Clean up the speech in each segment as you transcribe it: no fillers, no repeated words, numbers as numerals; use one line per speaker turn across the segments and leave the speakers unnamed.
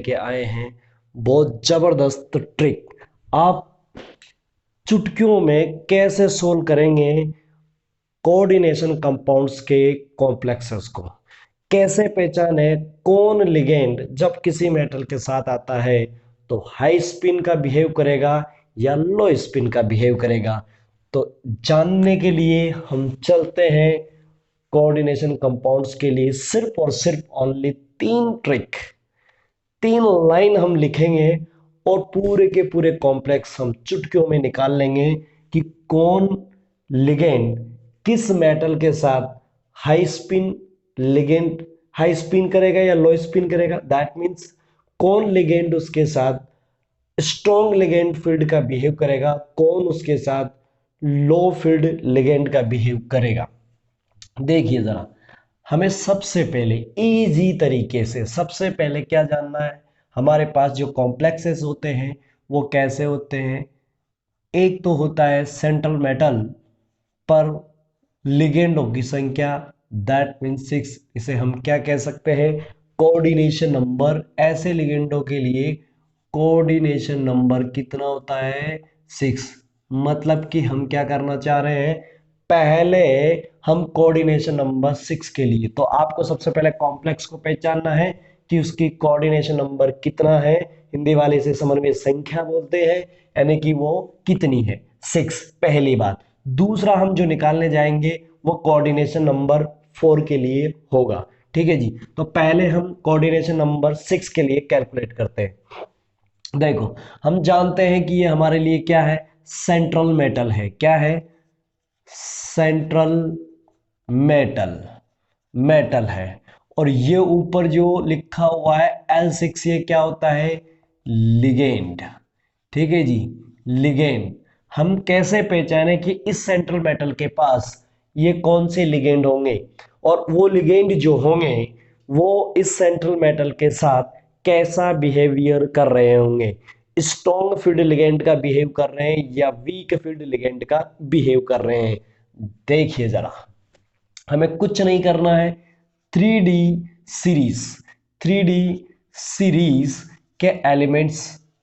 लेके आए हैं बहुत जबरदस्त ट्रिक। आप चुटकियों में कैसे सोल्व करेंगे कोऑर्डिनेशन कंपाउंड्स के कॉम्प्लेक्सेस को। कैसे पहचाने कौन लिगेंड जब किसी मेटल के साथ आता है तो हाई स्पिन का बिहेव करेगा या लो स्पिन का बिहेव करेगा। तो जानने के लिए हम चलते हैं कोऑर्डिनेशन कंपाउंड्स के लिए सिर्फ और सिर्फ ओनली तीन ट्रिक, तीन लाइन हम लिखेंगे और पूरे के पूरे कॉम्प्लेक्स हम चुटकियों में निकाल लेंगे कि कौन लिगेंड किस मेटल के साथ high spin ligand high spin करेगा या लो स्पिन करेगा। दैट मीन्स कौन लिगेंड उसके साथ स्ट्रॉन्ग लिगेंड फील्ड का बिहेव करेगा, कौन उसके साथ लो फील्ड लिगेंड का बिहेव करेगा। देखिए जरा, हमें सबसे पहले इजी तरीके से सबसे पहले क्या जानना है, हमारे पास जो कॉम्प्लेक्सेस होते हैं वो कैसे होते हैं। एक तो होता है सेंट्रल मेटल पर लिगेंडों की संख्या, दैट मीन 6। इसे हम क्या कह सकते हैं, कोऑर्डिनेशन नंबर। ऐसे लिगेंडों के लिए कोऑर्डिनेशन नंबर कितना होता है, 6। मतलब कि हम क्या करना चाह रहे हैं, पहले हम कोऑर्डिनेशन नंबर 6 के लिए, तो आपको सबसे पहले कॉम्प्लेक्स को पहचानना है कि उसकी कोऑर्डिनेशन नंबर कितना है। हिंदी वाले इसे समन्वय संख्या बोलते हैं, यानी कि वो कितनी है, 6 पहली बात। दूसरा हम जो निकालने जाएंगे वो कोऑर्डिनेशन नंबर 4 के लिए होगा। ठीक है जी, तो पहले हम कोऑर्डिनेशन नंबर 6 के लिए कैलकुलेट करते हैं। देखो, हम जानते हैं कि ये हमारे लिए क्या है, सेंट्रल मेटल है। क्या है, सेंट्रल मेटल मेटल है। और ये ऊपर जो लिखा हुआ है L6, ये क्या होता है, लिगेंड। ठीक है जी, लिगेंड। हम कैसे पहचाने कि इस सेंट्रल मेटल के पास ये कौन से लिगेंड होंगे, और वो लिगेंड जो होंगे वो इस सेंट्रल मेटल के साथ कैसा बिहेवियर कर रहे होंगे, स्ट्रॉन्ग फील्ड लिगेंड का बिहेव कर रहे हैं या वीक फील्ड लिगेंड का बिहेव कर रहे हैं। देखिए जरा, हमें कुछ नहीं करना है, 3D सीरीज 3D सीरीज के एलिमेंट्स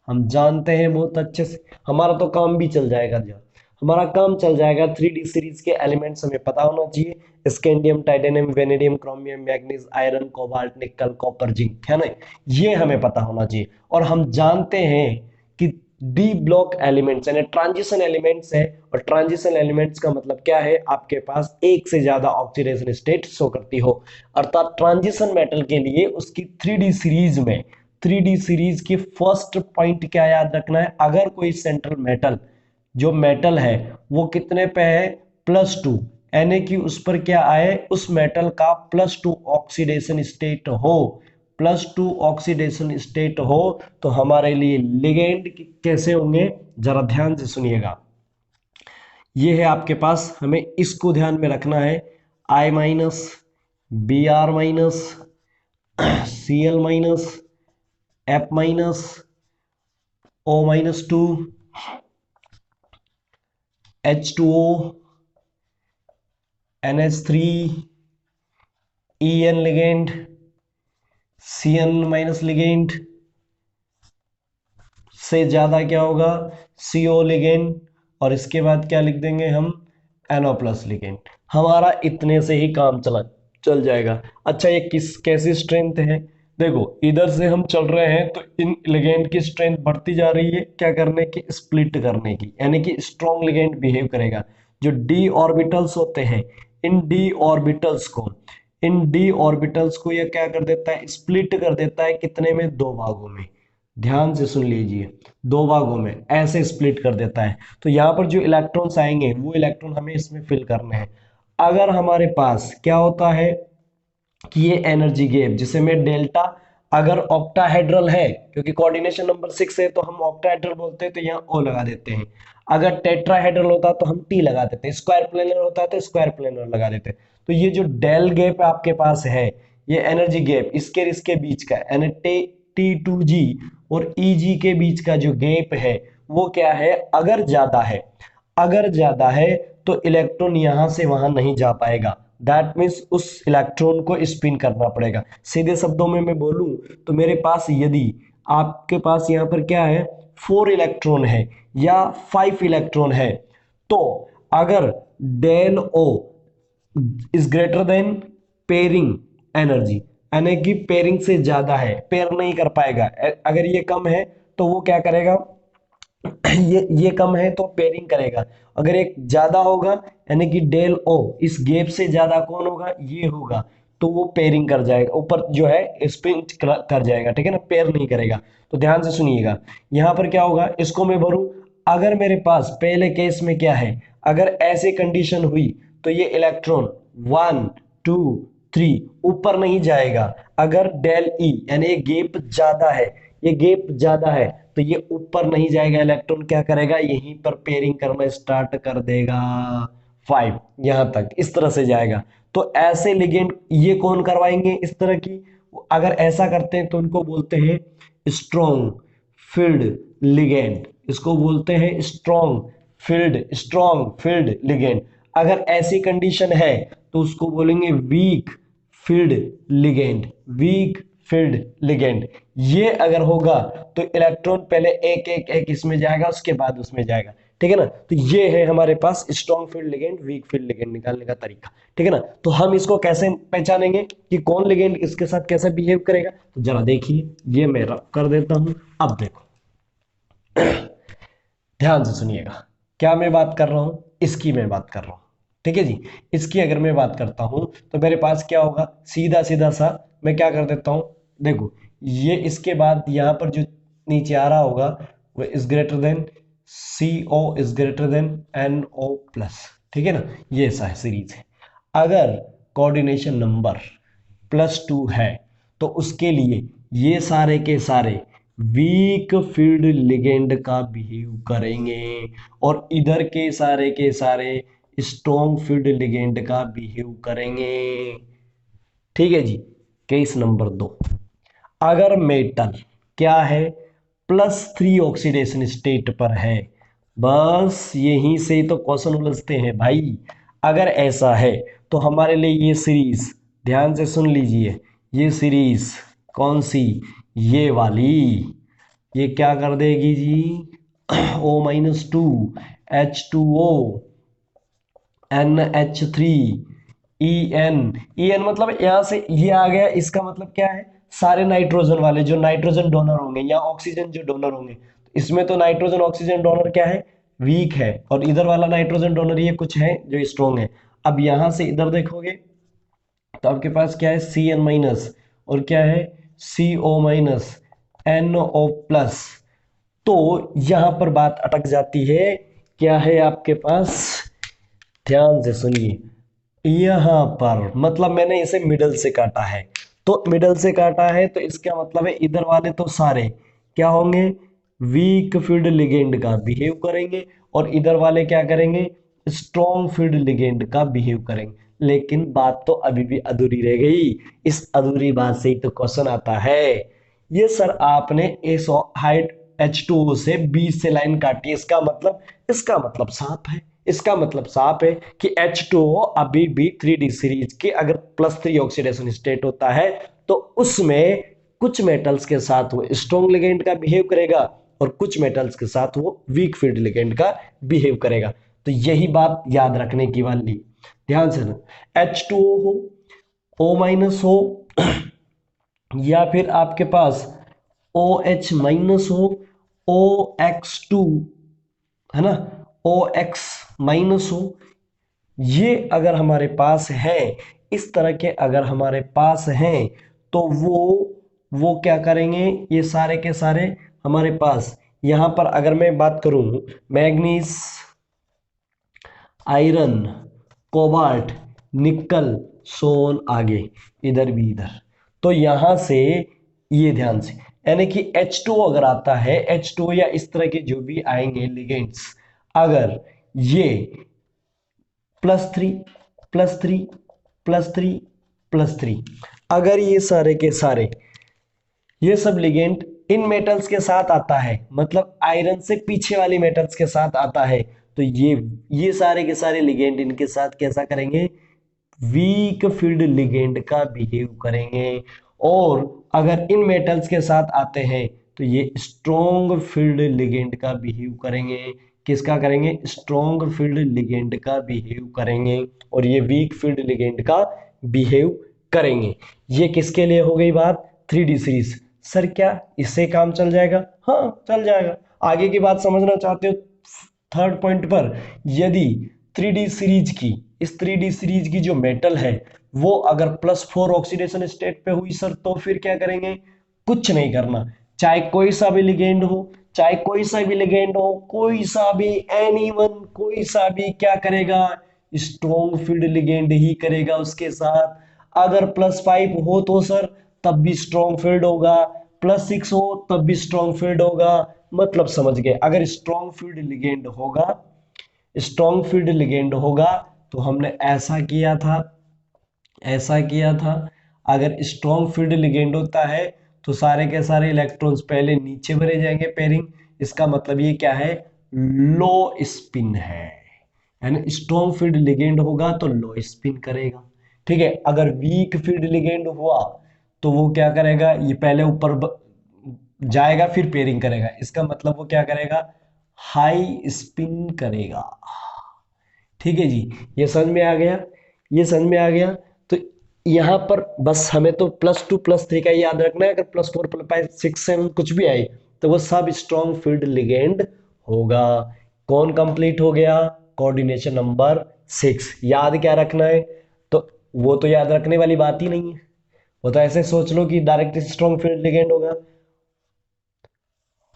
हम जानते हैं बहुत अच्छे से। हमारा तो काम भी चल जाएगा, जब हमारा काम चल जाएगा 3D सीरीज के एलिमेंट्स हमें पता होना चाहिए। Scandium, titanium, vanadium, chromium, manganese, iron, cobalt, निकल, कॉपर, जिंक, है ना, ये हमें पता होना चाहिए। और हम जानते हैं कि डी ब्लॉक एलिमेंट्स यानी ट्रांजिशन एलिमेंट्स है, और ट्रांजिशन एलिमेंट्स का मतलब क्या है, आपके पास एक से ज्यादा ऑक्सीडेशन स्टेट शो करती हो। अर्थात ट्रांजिशन मेटल के लिए उसकी 3D सीरीज में 3D सीरीज की फर्स्ट पॉइंट क्या याद रखना है, अगर कोई सेंट्रल मेटल जो मेटल है वो कितने पे है, +2, यानी कि उस पर क्या आए, उस मेटल का +2 ऑक्सीडेशन स्टेट हो, +2 ऑक्सीडेशन स्टेट हो, तो हमारे लिए लिगेंड कैसे होंगे, जरा ध्यान से सुनिएगा। ये है आपके पास, हमें इसको ध्यान में रखना है, I-, Br-, Cl-, F-, O-2, H2O, NH3, En ligand, Cn- ligand से ज्यादा क्या होगा, CO लिगेंड, और इसके बाद क्या लिख देंगे हम, NO+ लिगेंड। हमारा इतने से ही काम चल जाएगा। अच्छा, ये किस कैसी स्ट्रेंथ है, देखो इधर से हम चल रहे हैं तो इन लिगेंड की स्ट्रेंथ बढ़ती जा रही है, क्या करने की, स्प्लिट करने की, यानी कि स्ट्रॉन्ग लिगेंड बिहेव करेगा। जो डी ऑर्बिटल्स होते हैं, इन डी ऑर्बिटल्स को यह क्या कर देता है, स्प्लिट कर देता है, कितने में, 2 भागों में। ध्यान से सुन लीजिए, 2 भागों में ऐसे स्प्लिट कर देता है। तो यहाँ पर जो इलेक्ट्रॉन्स आएंगे वो इलेक्ट्रॉन हमें इसमें फिल करने हैं। अगर हमारे पास क्या होता है कि ये एनर्जी गैप, जिसे मैं डेल्टा, अगर ऑक्टाहेड्रल है, क्योंकि कोऑर्डिनेशन नंबर 6 है तो हम ऑक्टाहेड्रल बोलते हैं तो यहाँ O लगा देते हैं। अगर टेट्राहेड्रल होता तो हम T लगा देते हैं, स्क्वायर प्लेनर होता है तो स्क्वायर प्लेनर लगा देते हैं। तो ये जो डेल गैप आपके पास है, ये एनर्जी गैप इसके बीच का यानी T2G और EG के बीच का जो गैप है वो क्या है, अगर ज्यादा है तो इलेक्ट्रॉन यहां से वहां नहीं जा पाएगा। दैट मीन्स उस इलेक्ट्रॉन को स्पिन करना पड़ेगा। सीधे शब्दों में मैं बोलूं तो मेरे पास यदि आपके पास यहाँ पर क्या है, 4 इलेक्ट्रॉन है या 5 इलेक्ट्रॉन है, तो अगर del o is greater than pairing energy, यानी कि पेयरिंग से ज्यादा है, पेयर नहीं कर पाएगा, अगर ये कम है तो वो क्या करेगा, ये कम है तो पेयरिंग करेगा, अगर एक ज्यादा होगा यानी कि डेल ओ इस गैप से ज्यादा कौन होगा, ये होगा, तो वो पेयरिंग कर जाएगा, ऊपर जो है स्पिन कर जाएगा, ठीक है ना, पेयर नहीं करेगा। तो ध्यान से सुनिएगा, यहां पर क्या होगा, इसको मैं भरूं, अगर मेरे पास पहले केस में क्या है, अगर ऐसी कंडीशन हुई तो ये इलेक्ट्रॉन 1 2 3 ऊपर नहीं जाएगा, अगर डेल ई यानी ये गैप ज्यादा है, ये गैप ज्यादा है तो ये ऊपर नहीं जाएगा, इलेक्ट्रॉन क्या करेगा, यहीं पर पेयरिंग करना स्टार्ट कर देगा, 5 यहां तक इस तरह से जाएगा। तो ऐसे लिगेंड ये कौन करवाएंगे इस तरह की, अगर ऐसा करते हैं तो उनको बोलते हैं स्ट्रॉन्ग फील्ड लिगेंड, इसको बोलते हैं स्ट्रॉन्ग फील्ड लिगेंड। अगर ऐसी कंडीशन है तो उसको बोलेंगे week field ligand, weak field ligand. ये अगर होगा तो इलेक्ट्रॉन पहले एक एक एक इसमें जाएगा, उसके बाद उसमें जाएगा, ठीक है ना। तो ये है हमारे पास strong field ligand, weak field ligand निकालने का तरीका, ठीक है ना। तो हम इसको कैसे पहचानेंगे कि कौन लिगेंड इसके साथ कैसे बिहेव करेगा, तो जरा देखिए, ये मैं रब कर देता हूं, अब देखो ध्यान से सुनिएगा, क्या मैं बात कर रहा हूं, इसकी मैं बात कर रहा हूं, ठीक है जी। इसकी अगर मैं बात करता हूं तो मेरे पास क्या होगा, सीधा सीधा सा मैं क्या कर देता हूं, देखो ये इसके बाद यहां पर जो नीचे आ रहा होगा वो is greater than C O is greater than N O plus, ठीक है ना, ये ऐसा है सीरीज है। अगर कोऑर्डिनेशन नंबर +2 है तो उसके लिए ये सारे के सारे वीक फील्ड लिगेंड का बिहेव करेंगे, और इधर के सारे स्ट्रॉन्ग फील्ड लिगेंड का बिहेव करेंगे, ठीक है जी। केस नंबर 2, अगर मेटल क्या है, +3 ऑक्सीडेशन स्टेट पर है, बस यहीं से ही तो क्वेश्चन उलझते हैं भाई। अगर ऐसा है तो हमारे लिए ये सीरीज, ध्यान से सुन लीजिए, ये सीरीज कौन सी, ये वाली, ये क्या कर देगी जी, O-2 H2O NH3 EN मतलब यहां से ये आ गया, इसका मतलब क्या है, सारे नाइट्रोजन वाले जो नाइट्रोजन डोनर होंगे या ऑक्सीजन जो डोनर होंगे, इसमें तो नाइट्रोजन ऑक्सीजन डोनर क्या है, वीक है, और इधर वाला नाइट्रोजन डोनर ये कुछ है जो स्ट्रॉन्ग है। अब यहां से इधर देखोगे तो आपके पास क्या है, Cn- और क्या है, CO-NO+। तो यहां पर बात अटक जाती है, क्या है आपके पास, ध्यान से सुनिए, यहां पर मतलब मैंने इसे मिडल से काटा है, तो मिडल से काटा है तो इसका मतलब है इधर वाले तो सारे क्या होंगे, वीक फील्ड लिगेंड का बिहेव करेंगे, और इधर वाले क्या करेंगे, स्ट्रॉन्ग फील्ड लिगेंड का बिहेव करेंगे। लेकिन बात तो अभी भी अधूरी रह गई, इस अधूरी बात से ही तो क्वेश्चन आता है, ये सर आपने इस हाइट H2O से 20 से लाइन काटी, इसका मतलब साफ है, इसका मतलब साफ है कि H2O अभी भी 3D सीरीज के अगर +3 ऑक्सीडेशन स्टेट होता है तो उसमें कुछ मेटल्स के साथ वो स्ट्रॉन्ग लिगेंड का बिहेव करेगा, और कुछ मेटल्स के साथ वो वीक फील्ड लिगेंड का बिहेव करेगा। तो यही बात याद रखने की वाली, ध्यान से ना, H2O हो, O- हो, या फिर आपके पास OH- हो, OX2 है ना, OX- हो, ये अगर हमारे पास है, इस तरह के अगर हमारे पास हैं तो वो क्या करेंगे, ये सारे के सारे हमारे पास, यहां पर अगर मैं बात करूं, मैग्नीज, आयरन, कोबाल्ट, निकल, सोन, आगे इधर भी इधर, तो यहां से ये ध्यान से, यानी कि H2 अगर आता है, H2 या इस तरह के जो भी आएंगे लिगेंड्स, अगर ये +3 +3 +3 +3, अगर ये सारे के सारे ये सब लिगेंड इन मेटल्स के साथ आता है, मतलब आयरन से पीछे वाली मेटल्स के साथ आता है, तो ये सारे के सारे लिगेंड इनके साथ कैसा करेंगे, वीक फील्ड लिगेंड का बिहेव करेंगे। और अगर इन मेटल्स के साथ आते हैं तो ये स्ट्रॉन्ग फील्ड लिगेंड का बिहेव करेंगे। किसका करेंगे? स्ट्रॉन्ग फील्ड लिगेंड का बिहेव करेंगे, और ये वीक फील्ड लिगेंड का बिहेव करेंगे। ये किसके लिए हो गई बात? 3D series. सर क्या इससे काम चल जाएगा? हाँ चल जाएगा। आगे की बात समझना चाहते हो थर्ड पॉइंट पर, यदि 3D सीरीज की, इस 3D सीरीज की जो मेटल है वो अगर +4 ऑक्सीडेशन स्टेट पे हुई सर, तो फिर क्या करेंगे? कुछ नहीं करना, चाहे कोई सा भी लिगेंड हो, चाहे कोई सा भी लिगेंड हो, कोई सा भी, एनीवन, कोई सा भी, क्या करेगा? स्ट्रॉन्ग फील्ड लिगेंड ही करेगा उसके साथ। अगर +5 हो तो सर तब भी स्ट्रॉन्ग फील्ड होगा, +6 हो तब भी स्ट्रॉन्ग फील्ड होगा। मतलब समझ गए? अगर स्ट्रॉन्ग फील्ड लिगेंड होगा, स्ट्रॉन्ग फील्ड लिगेंड होगा, तो हमने ऐसा किया था, ऐसा किया था। अगर स्ट्रॉन्ग फील्ड लिगेंड होता है तो सारे के सारे इलेक्ट्रॉन्स पहले नीचे भरे जाएंगे पेयरिंग। इसका मतलब ये क्या है? लो स्पिन है। यानी स्ट्रॉन्ग फील्ड लिगेंड होगा तो लो स्पिन करेगा। ठीक है। अगर वीक फील्ड लिगेंड हुआ तो वो क्या करेगा? ये पहले ऊपर जाएगा फिर पेयरिंग करेगा। इसका मतलब वो क्या करेगा? हाई स्पिन करेगा। ठीक है जी, ये समझ में आ गया? ये समझ में आ गया? तो यहाँ पर बस हमें तो +2 +3 का याद रखना है। अगर +4 +5 6 7 कुछ भी आए तो वो सब स्ट्रॉन्ग फील्ड लिगेंड होगा। कौन कंप्लीट हो गया? Coordination number 6। याद क्या रखना है? तो वो तो याद रखने वाली बात ही नहीं है, वो तो ऐसे सोच लो कि डायरेक्ट स्ट्रॉन्ग फील्ड लिगेंड होगा।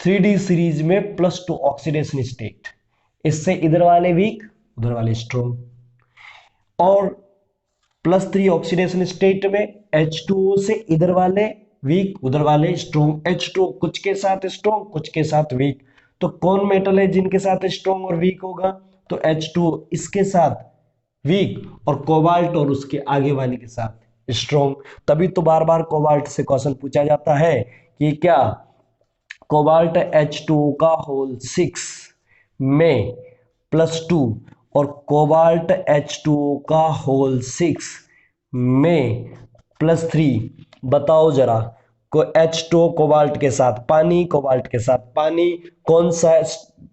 3D सीरीज में +2 ऑक्सीडेशन स्टेट, इससे इधर वाले वीक, उधर वाले स्ट्रॉन्ग। और +3 ऑक्सीडेशन स्टेट में H2O से इधर वाले वीक, उधर वाले स्ट्रॉन्ग। H2O कुछ के साथ स्ट्रॉन्ग, कुछ के साथ वीक। तो कौन मेटल है जिनके साथ स्ट्रॉन्ग और वीक होगा? तो H2O इसके साथ वीक, और कोबाल्ट और उसके आगे वाली के साथ स्ट्रॉन्ग। तभी तो बार बार कोबाल्ट से क्वेश्चन पूछा जाता है कि क्या कोबाल्ट H2O का होल 6 में +2 और कोबाल्ट H2O का होल 6 में +3, बताओ जरा। को H2O कोबाल्ट के साथ पानी, कोबाल्ट के साथ पानी, कौन सा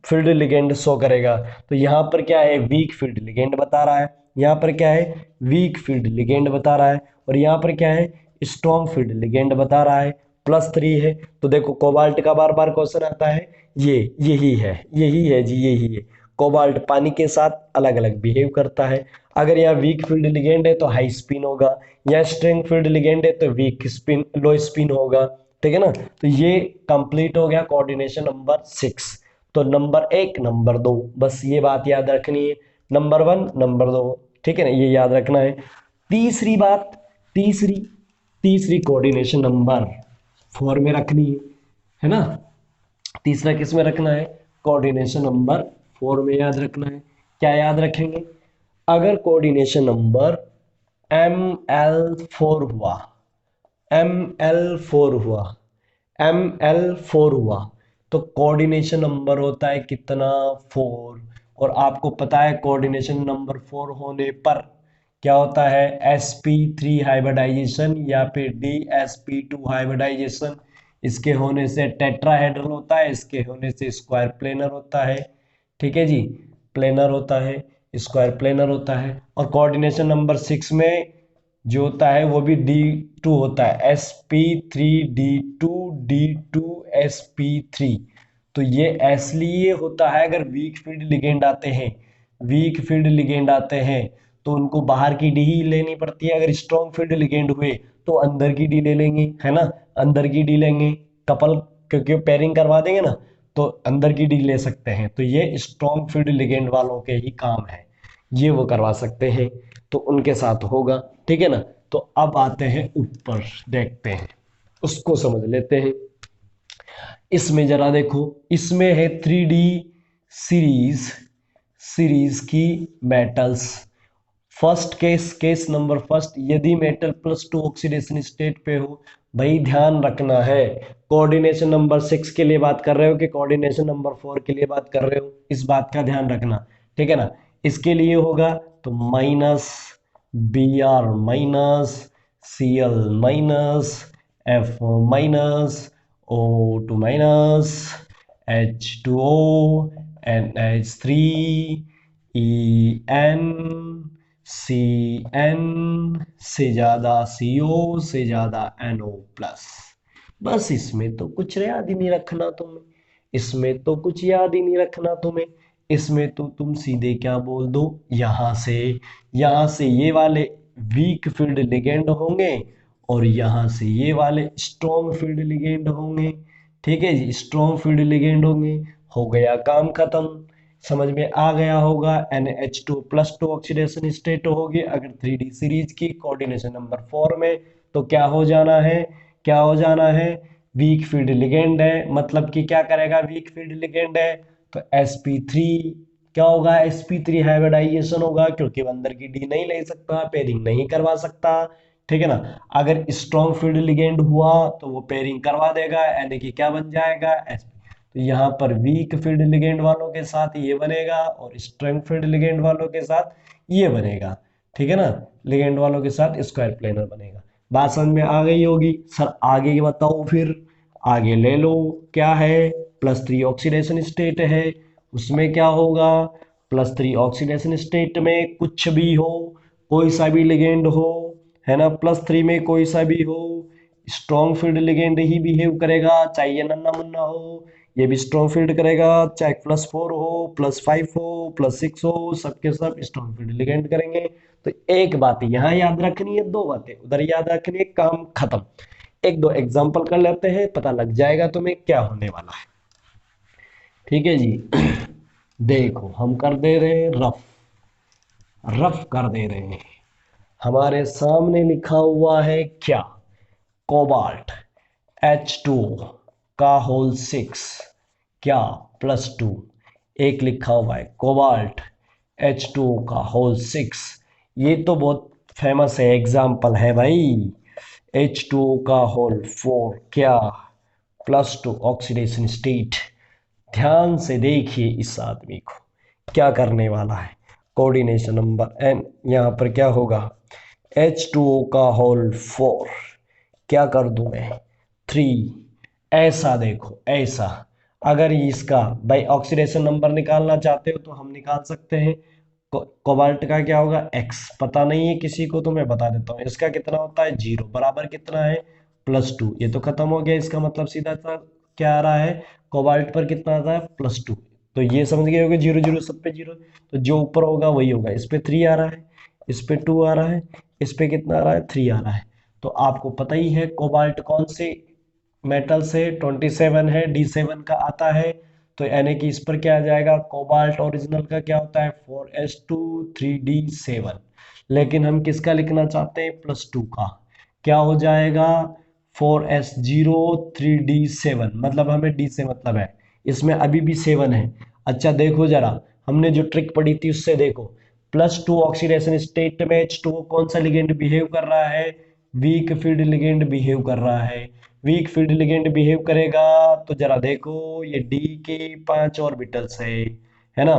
फील्ड लिगेंड शो करेगा? तो यहाँ पर क्या है? वीक फील्ड लिगेंड बता रहा है। यहाँ पर क्या है? वीक फील्ड लिगेंड बता रहा है। और यहाँ पर क्या है? स्ट्रॉन्ग फील्ड लिगेंड बता रहा है। +3 है। तो देखो कोबाल्ट का बार बार क्वेश्चन आता है, ये यही है, यही है जी, यही है। कोबाल्ट पानी के साथ अलग अलग बिहेव करता है। अगर यहाँ वीक फील्ड लिगेंड है तो हाई स्पिन होगा, या स्ट्रॉन्ग फील्ड लिगेंड है तो वीक स्पिन, लो स्पिन होगा। ठीक है ना? तो ये कंप्लीट हो गया कोऑर्डिनेशन नंबर 6। तो नंबर 1 नंबर 2, बस ये बात याद रखनी है। नंबर 1 नंबर 2, ठीक है ना, ये याद रखना है। तीसरी बात, तीसरी तीसरी कोऑर्डिनेशन नंबर 4 में रखनी है ना? तीसरा किस में रखना है? कोऑर्डिनेशन नंबर 4 में याद रखना है। क्या याद रखेंगे? अगर कोऑर्डिनेशन नंबर ML4 हुआ, ML4 हुआ, ML4 हुआ, तो कोऑर्डिनेशन नंबर होता है कितना? 4। और आपको पता है कोऑर्डिनेशन नंबर 4 होने पर क्या होता है? sp3 हाइब्रिडाइजेशन या फिर DsP2 हाइब्रिडाइजेशन। इसके होने से टेट्राहेड्रल होता है, इसके होने से स्क्वायर प्लेनर होता है। ठीक है जी, प्लेनर होता है, स्क्वायर प्लेनर होता है। और कोऑर्डिनेशन नंबर 6 में जो होता है वो भी D2 होता है, sp3 D2 D2 sp3। तो ये इसलिए होता है, अगर वीक फील्ड लिगेंड आते हैं, वीक फील्ड लिगेंड आते हैं तो उनको बाहर की डी ही लेनी पड़ती है। अगर स्ट्रॉन्ग फील्ड लिगेंड हुए तो अंदर की डी ले लेंगे, है ना? अंदर की डी लेंगे, कपल, क्योंकि पेयरिंग करवा देंगे ना, तो अंदर की डी ले सकते हैं। तो ये स्ट्रॉन्ग फील्ड लिगेंड वालों के ही काम है, ये वो करवा सकते हैं, तो उनके साथ होगा। ठीक है ना? तो अब आते हैं ऊपर, देखते हैं, उसको समझ लेते हैं। इसमें जरा देखो, इसमें है 3D सीरीज, सीरीज की metals. First case, case number first, यदि मेटल +2 ऑक्सीडेशन स्टेट पे हो, भाई ध्यान रखना है। कोऑर्डिनेशन नंबर 6 के लिए बात कर रहे हो कि कोऑर्डिनेशन नंबर 4 के लिए बात कर रहे हो, इस बात का ध्यान रखना। ठीक है ना? इसके लिए होगा तो -Br- Cl- F- O2 minus H2O NH3 EN CN से ज़्यादा CO से ज़्यादा NO प्लस। बस इसमें तो कुछ याद ही नहीं रखना तुम्हें, इसमें तो कुछ याद ही नहीं रखना तुम्हें। इसमें तो तुम सीधे क्या बोल दो, यहाँ से ये वाले वीक फील्ड लिगेंड होंगे और यहाँ से ये वाले स्ट्रॉन्ग फील्ड लिगेंड होंगे। ठीक है जी, स्ट्रॉन्ग फील्ड लिगेंड होंगे। हो गया काम खत्म। समझ में आ गया होगा। NH2+2 ऑक्सीडेशन स्टेट होगी अगर 3D सीरीज की कोऑर्डिनेशन नंबर 4 में। तो क्या हो जाना है, क्या हो जाना है, वीक फील्ड लिगेंड है, मतलब कि क्या करेगा, वीक फील्ड लिगेंड है तो sp3 क्या होगा, sp3 हाइब्रिडाइजेशन होगा, क्योंकि वो अंदर की डी नहीं ले सकता, पेयरिंग नहीं करवा सकता। ठीक है ना। अगर स्ट्रॉन्ग फील्ड लिगेंड हुआ तो वो पेयरिंग करवा देगा, यानी कि क्या बन जाएगा sp। तो यहाँ पर वीक फील्ड लिगेंड वालों के साथ ये बनेगा और स्ट्रॉन्ग फील्ड लिगेंड वालों के साथ ये बनेगा। ठीक है ना, लिगेंड वालों के साथ स्क्वायर प्लेनर बनेगा। बात समझ में आ गई होगी। सर आगे बताओ फिर, आगे ले लो। क्या है, +3 ऑक्सीडेशन स्टेट है, उसमें क्या होगा, +3 ऑक्सीडेशन स्टेट में कुछ भी हो, कोई सा भी लिगेंड हो, है ना, +3 में कोई सा भी हो, स्ट्रॉन्ग फील्ड लिगेंड ही बिहेव करेगा, चाहे ये नन्ना मुन्ना हो, ये भी स्ट्रॉन्ग फील्ड करेगा, चाहे +4 हो, +5 हो, +6 हो, सबके सब स्ट्रॉन्ग फील्ड लिगेंड करेंगे। तो एक बात यहाँ याद रखनी है, दो बातें उधर याद रखनी है, काम खत्म। एक दो एग्जांपल कर लेते हैं, पता लग जाएगा तुम्हें क्या होने वाला है। ठीक है जी। देखो हम कर दे रहे हैं रफ, रफ कर दे रहे हैं। हमारे सामने लिखा हुआ है क्या, कोबाल्ट H2O का होल 6 क्या +2, एक लिखा हुआ है कोबाल्ट H2O का होल 6। ये तो बहुत फेमस है, एग्जाम्पल है भाई। H2O का होल 4 क्या +2 ऑक्सीडेशन स्टेट। ध्यान से देखिए इस आदमी को, क्या करने वाला है। कोऑर्डिनेशन नंबर n, यहाँ पर क्या होगा, H2O का होल 4 क्या कर दूं मैं 3। ऐसा देखो, ऐसा। अगर इसका भाई ऑक्सीडेशन नंबर निकालना चाहते हो तो हम निकाल सकते हैं। कोबाल्ट का क्या होगा, x पता नहीं है किसी को, तो मैं बता देता हूँ इसका कितना होता है 0 बराबर कितना है +2। ये तो खत्म हो गया, इसका मतलब सीधा सा क्या आ रहा है, कोबाल्ट पर कितना आता है +2। तो ये समझ गए होगे, 0 0 सब पे 0, तो जो ऊपर होगा वही होगा। इस पे 3 आ रहा है, इस पे 2 आ रहा है, इस पे कितना आ रहा है 3 आ रहा है। तो आपको पता ही है कोबाल्ट कौन से मेटल से 27 है, D7 का आता है। तो यानी कि इस पर क्या आ जाएगा, कोबाल्ट ओरिजिनल का क्या होता है 4s2 3d7। लेकिन हम किसका लिखना चाहते हैं, +2 का, क्या हो जाएगा 4s0 3d7, मतलब हमें d से मतलब है, इसमें अभी भी 7 है। अच्छा देखो जरा, हमने जो ट्रिक पढ़ी थी उससे देखो, +2 ऑक्सीडेशन स्टेट में H2O कौन सा लिगेंड बिहेव कर रहा है, वीक फील्ड लिगेंड बिहेव कर रहा है। वीक फील्ड लिगेंड बिहेव करेगा तो जरा देखो, ये डी के 5 ऑर्बिटल्स है ना,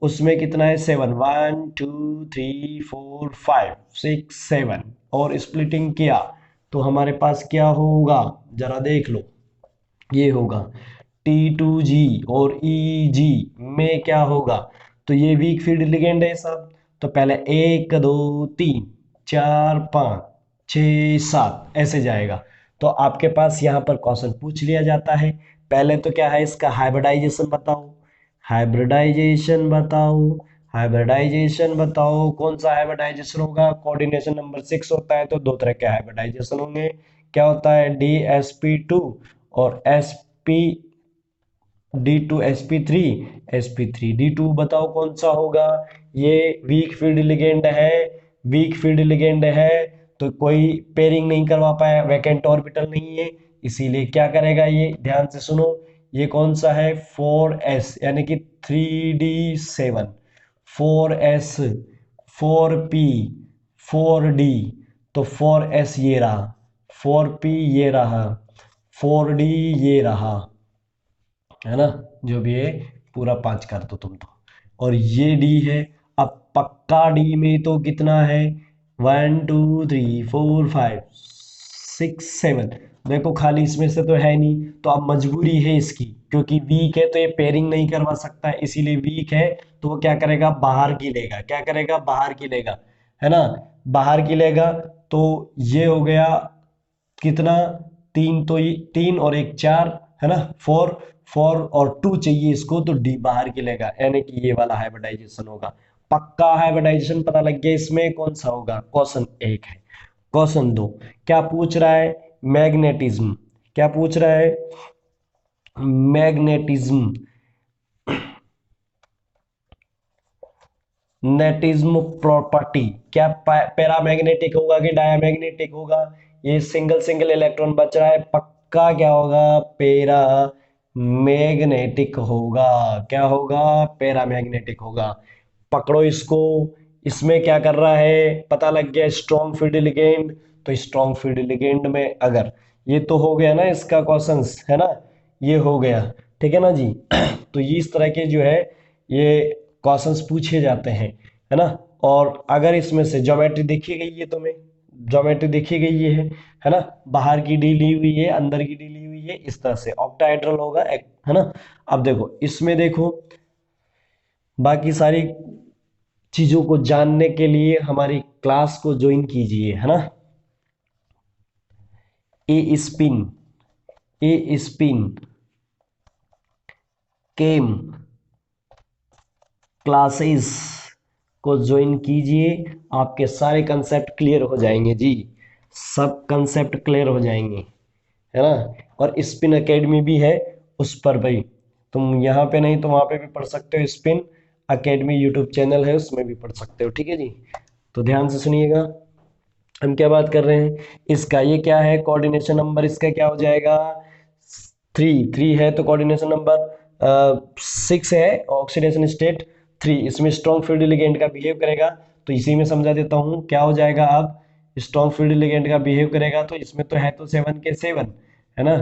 उसमें कितना है 7, 1 2 3 4 5 6 7, और स्प्लिटिंग किया तो हमारे पास क्या होगा, जरा देख लो, ये होगा T2G और EG में क्या होगा। तो ये वीक फील्ड लिगेंड है सब। तो पहले 1 2 3 4 5 6 7 ऐसे जाएगा। तो आपके पास यहाँ पर क्वेश्चन पूछ लिया जाता है, पहले तो क्या है इसका हाइब्रिडाइजेशन बताओ, हाइब्रिडाइजेशन बताओ, हाइब्रिडाइजेशन बताओ, कौन सा हाइब्रिडाइजेशन होगा, कोऑर्डिनेशन नंबर 6 होता है तो दो तरह के हाइब्रिडाइजेशन होंगे। क्या होता है DsP2 और sp3 बताओ कौन सा होगा। ये वीक फील्ड लिगेंड है, वीक फील्ड लिगेंड है, तो कोई पेयरिंग नहीं करवा पाया, वैकेंट ऑर्बिटल नहीं है, इसीलिए क्या करेगा ये, ध्यान से सुनो, ये कौन सा है 4s यानी कि 3d7, 4s 4p 4d, तो 4s ये रहा, 4p ये रहा, 4d ये रहा, है ना, जो भी है पूरा 5 कर दो तुम तो, और ये डी है। अब पक्का डी में तो कितना है 1 2 3 4 5 6 7, देखो खाली इसमें से तो है नहीं, तो अब मजबूरी है इसकी, क्योंकि वीक है तो ये पेयरिंग नहीं करवा सकता है, इसीलिए वीक है तो वो क्या करेगा, बाहर की लेगा। क्या करेगा, बाहर की लेगा, है ना। बाहर की लेगा तो ये हो गया कितना, तीन, तो ये तीन और एक चार, है ना, फोर। फोर और टू चाहिए इसको, तो डी बाहर की लेगा, यानी कि ये वाला हाइब्रिडाइजेशन होगा। पक्का हाइब्रिडाइजेशन पता लग गया, इसमें कौन सा होगा, क्वेश्चन एक है। क्वेश्चन दो क्या पूछ रहा है, मैग्नेटिज्म। क्या पूछ रहा है, मैग्नेटिज्म। नेटिज्म प्रॉपर्टी, क्या पैरामैग्नेटिक होगा कि डायामैग्नेटिक होगा। ये सिंगल सिंगल इलेक्ट्रॉन बच रहा है, पक्का क्या होगा, पैरा मैग्नेटिक होगा। क्या होगा, पैरामैग्नेटिक होगा। पकड़ो इसको। इसमें क्या कर रहा है, पता लग गया, स्ट्रॉन्ग फील्ड लिगेंड। तो स्ट्रॉन्ग फील्ड लिगेंड में अगर, ये तो हो गया ना इसका क्वेश्चंस, है ना, ये हो गया, ठीक है ना जी। तो ये इस तरह के जो है ये क्वेश्चंस पूछे जाते हैं, है ना। और अगर इसमें से ज्योमेट्री देखी गई है तुम्हें, ज्योमेट्री देखी गई है ना, बाहर की डी ली हुई है, अंदर की डी ली हुई है, इस तरह से ऑक्टाहेड्रल होगा, है ना। अब देखो इसमें देखो, बाकी सारी चीजों को जानने के लिए हमारी क्लास को ज्वाइन कीजिए, है ना। ए स्पिन, ए स्पिन केम क्लासेस को ज्वाइन कीजिए, आपके सारे कंसेप्ट क्लियर हो जाएंगे जी। सब कंसेप्ट क्लियर हो जाएंगे, है ना। और स्पिन एकेडमी भी है, उस पर भाई तुम यहाँ पे नहीं तो वहाँ पे भी पढ़ सकते हो। स्पिन एकेडमी यूट्यूब चैनल है, उसमें भी पढ़ सकते हो, ठीक है जी। तो ध्यान से सुनिएगा, हम क्या बात कर रहे हैं इसका, ये क्या है, कोऑर्डिनेशन नंबर इसका क्या हो जाएगा, थ्री। थ्री है तो कोऑर्डिनेशन नंबर सिक्स है, ऑक्सीडेशन स्टेट थ्री। इसमें स्ट्रॉन्ग फील्ड लिगेंड का बिहेव करेगा, तो इसी में समझा देता हूँ क्या हो जाएगा। अब स्ट्रॉन्ग फील्ड लिगेंड का बिहेव करेगा तो इसमें तो है तो सेवन के सेवन, है ना,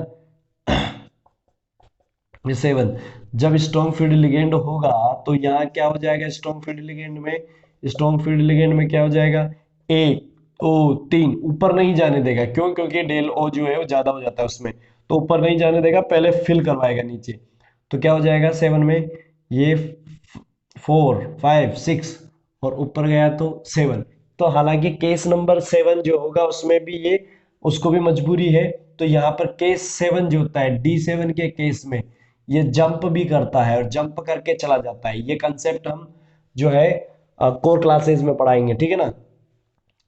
ये सेवन। जब स्ट्रॉन्ग फील्ड लिगेंड होगा तो यहाँ क्या हो जाएगा, स्ट्रॉन्ग फील्ड लिगेंड में, स्ट्रॉन्ग फील्ड लिगेंड में क्या हो जाएगा, एक, ओ, तीन, ऊपर नहीं जाने देगा, क्यों, क्योंकि डेल ओ जो है वो ज्यादा हो जाता है उसमें, तो ऊपर नहीं जाने देगा, पहले फिल करवाएगा नीचे। तो क्या हो जाएगा सेवन में, ये फोर, फाइव, सिक्स, और ऊपर गया तो सेवन। तो हालांकि केस नंबर सेवन जो होगा उसमें भी ये, उसको भी मजबूरी है, तो यहाँ पर केस सेवन जो होता है, डी सेवन के केस में ये जंप भी करता है और जंप करके चला जाता है। ये कंसेप्ट हम जो है कोर क्लासेस में पढ़ाएंगे, ठीक है ना।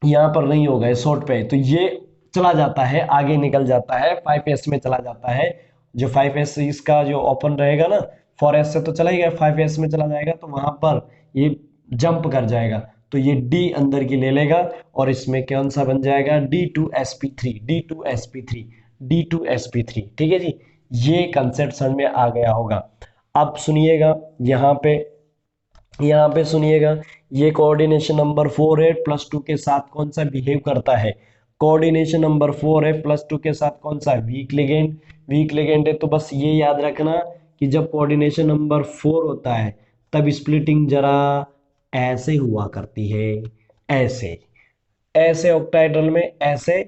यहाँ पर नहीं होगा, शॉर्ट पे, तो ये चला जाता है, आगे निकल जाता है, 5s में चला जाता है। जो 5s इसका जो ओपन रहेगा ना, 4s से तो चला ही गया, 5s में चला जाएगा, तो वहां पर ये जंप कर जाएगा, तो ये डी अंदर की ले लेगा, और इसमें कौन सा बन जाएगा, D2sp3, D2sp3, D2sp3, ठीक है जी। ये कंसेप्ट समझ में आ गया होगा। अब सुनिएगा, यहाँ पे, यहाँ पे सुनिएगा, ये कोऑर्डिनेशन नंबर फोर है, प्लस टू के साथ कौन सा बिहेव करता है, कोऑर्डिनेशन नंबर फोर है, प्लस टू के साथ कौन सा, वीक लिगेंड। वीक लिगेंड है तो बस ये याद रखना कि जब कोऑर्डिनेशन नंबर फोर होता है तब स्प्लिटिंग जरा ऐसे हुआ करती है, ऐसे, ऐसे ऑक्टाहेड्रल में, ऐसे,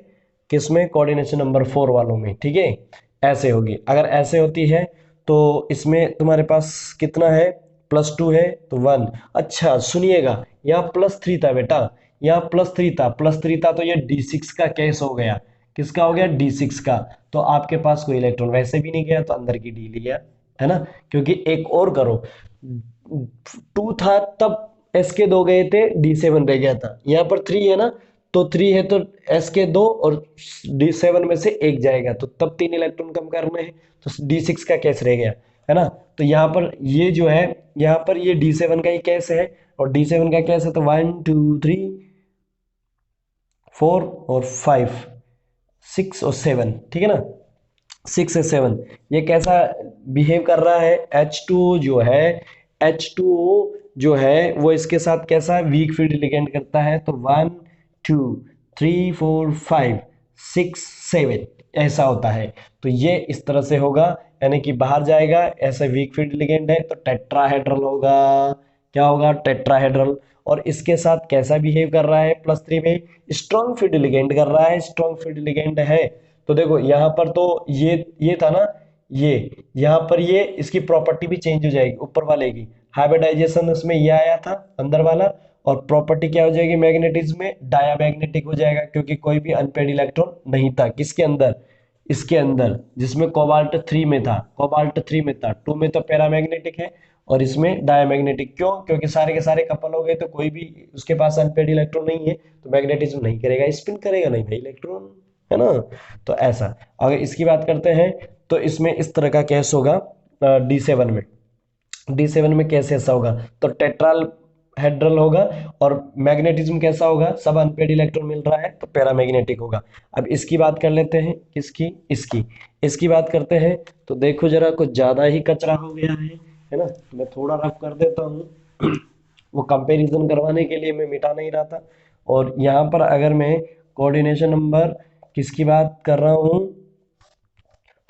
किसमें, कोऑर्डिनेशन नंबर फोर वालों में, ठीक है, ऐसे होगी। अगर ऐसे होती है तो इसमें तुम्हारे पास कितना है, प्लस टू है तो वन। अच्छा सुनिएगा, यहाँ प्लस थ्री था बेटा, यहाँ प्लस थ्री था, प्लस थ्री था, तो ये डी सिक्स का केस हो गया। किसका हो गया, डी सिक्स का। तो आपके पास कोई इलेक्ट्रॉन वैसे भी नहीं गया, तो अंदर की डी लिया, है ना। क्योंकि एक और करो, टू था तब एस के दो गए थे, डी सेवन रह गया था, यहाँ पर थ्री है ना, तो थ्री है तो एस के दो और डी सेवन में से एक जाएगा, तो तब तीन इलेक्ट्रॉन कम करने हैं, तो डी सिक्स का केस रह गया, है ना। तो यहाँ पर ये जो है, यहाँ पर ये डी सेवन का ही केस है, और डी सेवन का केस है, तो वन टू थ्री फोर और फाइव, सिक्स और सेवन, ठीक है ना, सिक्स से सेवन। ये कैसा बिहेव कर रहा है, H2O जो है, H2O जो है वो इसके साथ कैसा वीक फील्ड लिगेंड करता है, तो one, two, three, four, five, six, seven, ऐसा होता है। तो ये इस तरह से होगा, यानी कि बाहर जाएगा, ऐसा वीक फील्ड लिगेंड है तो टेट्राहेड्रल होगा। क्या होगा, टेट्राहेड्रल। और इसके साथ कैसा बिहेव कर रहा है, प्लस थ्री में स्ट्रॉन्ग फील्ड लिगेंड कर रहा है, स्ट्रॉन्ग फील्ड लिगेंड है तो देखो यहाँ पर तो ये था ना, ये यहाँ पर ये इसकी प्रॉपर्टी भी चेंज हो जाएगी ऊपर वाले की। हाइब्रिडाइजेशन उसमें ये आया था अंदर वाला, और प्रॉपर्टी क्या हो जाएगी मैग्नेटिज्म में, डायामैग्नेटिक हो जाएगा, क्योंकि कोई भी अनपेड इलेक्ट्रॉन नहीं था किसके अंदर, इसके अंदर, जिसमें कोबाल्ट 3 में था, कोबाल्ट 3 में था, 2 में तो पैरामैग्नेटिक है और इसमें डायमैग्नेटिक। क्यों? क्योंकि सारे के सारे कपल हो गए तो कोई भी उसके पास अनपेड इलेक्ट्रॉन नहीं है, तो मैग्नेटिज्म नहीं करेगा, स्पिन करेगा नहीं भाई इलेक्ट्रॉन, है ना। तो ऐसा, अगर इसकी बात करते हैं तो इसमें इस तरह का केस होगा D7 में। D7 में कैसे ऐसा होगा, तो टेट्राल हेड्रल होगा, और मैग्नेटिज्म कैसा होगा, सब अनपेड इलेक्ट्रॉन मिल रहा है तो पैरामैग्नेटिक होगा। अब इसकी बात कर लेते हैं, किसकी, इसकी, इसकी बात करते हैं। तो देखो जरा कुछ ज्यादा ही कचरा हो गया है ना, मैं थोड़ा रफ कर देता हूँ वो कंपैरिजन करवाने के लिए मैं मिटा नहीं रहा था। और यहाँ पर अगर मैं कोऑर्डिनेशन नंबर किसकी बात कर रहा हूँ,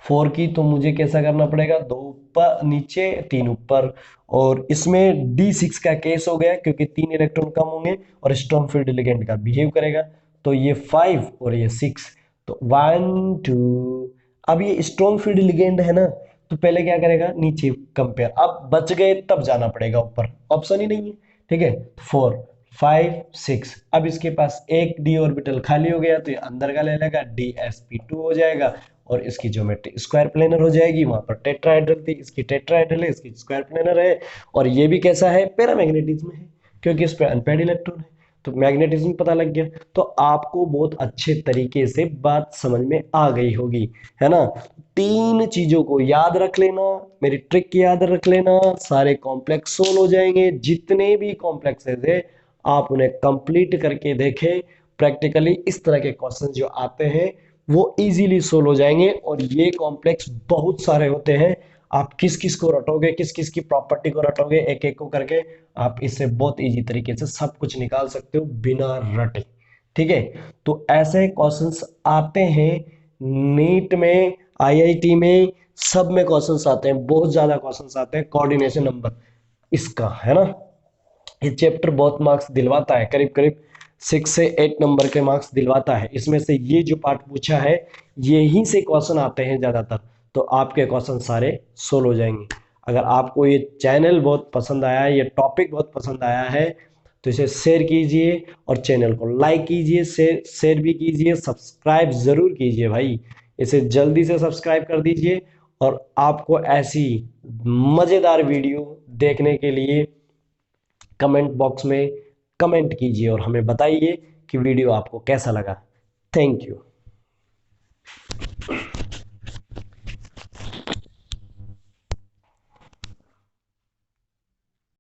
4 की, तो मुझे कैसा करना पड़ेगा, 2 ऊपर नीचे 3 ऊपर। और इसमें D6 का केस हो गया क्योंकि 3 इलेक्ट्रॉन कम होंगे और स्ट्रॉन्ग फील्ड लिगेंड का बिहेव करेगा, तो ये 5 और ये 6, तो 1 2। अब ये स्ट्रॉन्ग फील्ड लिगेंड है ना, तो पहले क्या करेगा, नीचे कंपेयर, अब बच गए तब जाना पड़ेगा ऊपर, ऑप्शन ही नहीं है, ठीक है। 4 5 6, अब इसके पास एक डी ऑर्बिटल खाली हो गया तो ये अंदर का ले लेगा, DsP2 हो जाएगा, और इसकी ज्योमेट्री स्क्वायर प्लेनर हो जाएगी। वहां पर टेट्राहेड्रल थी, इसकी टेट्राहेड्रल है, इसकी स्क्वायर प्लेनर है। और ये भी कैसा है, पैरामैग्नेटिज्म है, क्योंकि इस पे अनपेड इलेक्ट्रॉन है, तो मैग्नेटिज्म पता लग गया। तो आपको बहुत अच्छे तरीके से बात समझ में आ गई होगी, है ना। 3 चीजों को याद रख लेना, मेरी ट्रिक याद रख लेना, सारे कॉम्प्लेक्स सोल्व हो जाएंगे। जितने भी कॉम्प्लेक्सेस है आप उन्हें कंप्लीट करके देखें, प्रैक्टिकली इस तरह के क्वेश्चन जो आते हैं वो इजीली सोल्व हो जाएंगे। और ये कॉम्प्लेक्स बहुत सारे होते हैं, आप किस किस को रटोगे, किस किस की प्रॉपर्टी को रटोगे, एक एक को करके आप इससे बहुत इजी तरीके से सब कुछ निकाल सकते हो बिना रटे, ठीक है। तो ऐसे क्वेश्चंस आते हैं नीट में, IIT में, सब में क्वेश्चंस आते हैं, बहुत ज्यादा क्वेश्चंस आते हैं कोऑर्डिनेशन नंबर इसका, है ना। ये चैप्टर बहुत मार्क्स दिलवाता है, करीब करीब 6 से 8 नंबर के मार्क्स दिलवाता है। इसमें से ये जो पार्ट पूछा है यहीं से क्वेश्चन आते हैं ज्यादातर, तो आपके क्वेश्चन सारे सोल्व हो जाएंगे। अगर आपको ये चैनल बहुत पसंद आया है, ये टॉपिक बहुत पसंद आया है, तो इसे शेयर कीजिए और चैनल को लाइक कीजिए, शेयर भी कीजिए, सब्सक्राइब जरूर कीजिए भाई, इसे जल्दी से सब्सक्राइब कर दीजिए। और आपको ऐसी मजेदार वीडियो देखने के लिए कमेंट बॉक्स में कमेंट कीजिए और हमें बताइए कि वीडियो आपको कैसा लगा। Thank you.